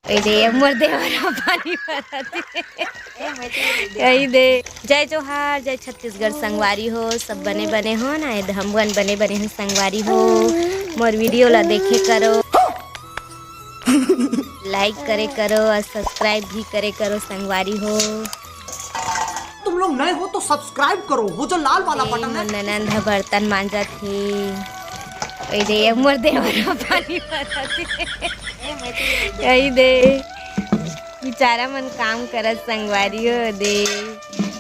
मोर देवरा पानी यही दे। जय जोहार, जय छत्तीसगढ़ संगवारी हो, सब बने बने हो ना, हम बने बने हैं संगवारी हो। मोर वीडियो ला देखे करो, लाइक करे करो और सब्सक्राइब भी करे करो संगवारी हो। तुम लोग नए हो तो सब्सक्राइब करो, वो जो लाल वाला बटन है। ननंद बर्तन मांजा थी मोर देवरा पानी यही दे। बेचारा मन काम करत संगवारी हो दे।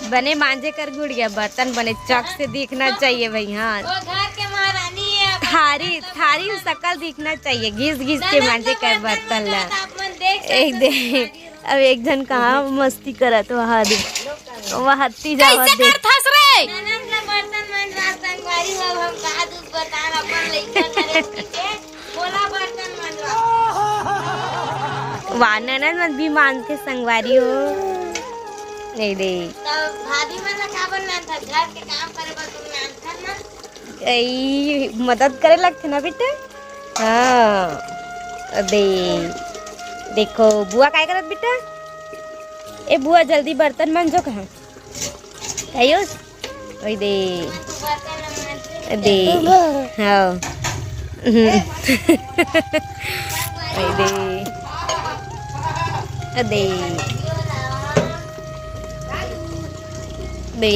बने मांझे कर गुड़ गया, बर्तन बने चौक से दिखना चाहिए भाई। हाँ, घर के महारानी है। थारी थारी शकल दिखना चाहिए, घिस घिस के मांझे कर बर्तन ला। एक दे अब एक जन कहाँ मस्ती करत वहाँ दे, वहाँ हत्ती जावत दे। बर्तन मंजवा संगवारी हो, हम कहा दूध बता अपन लइका करे के बोला बर्तन मंजवा। वानन मन भी मानते संगवारी हो नहीं दे। तब भाभी मन का बनना था, घर के काम करे बस तुमने आंसर ना यही मदद करे लगते ना बेटे। हाँ दे, देखो बुआ काय करत बेटा। ए बुआ जल्दी बर्तन मांजो कहाँ आयुष ओई दे दे। हाँ ओई दे दे दे।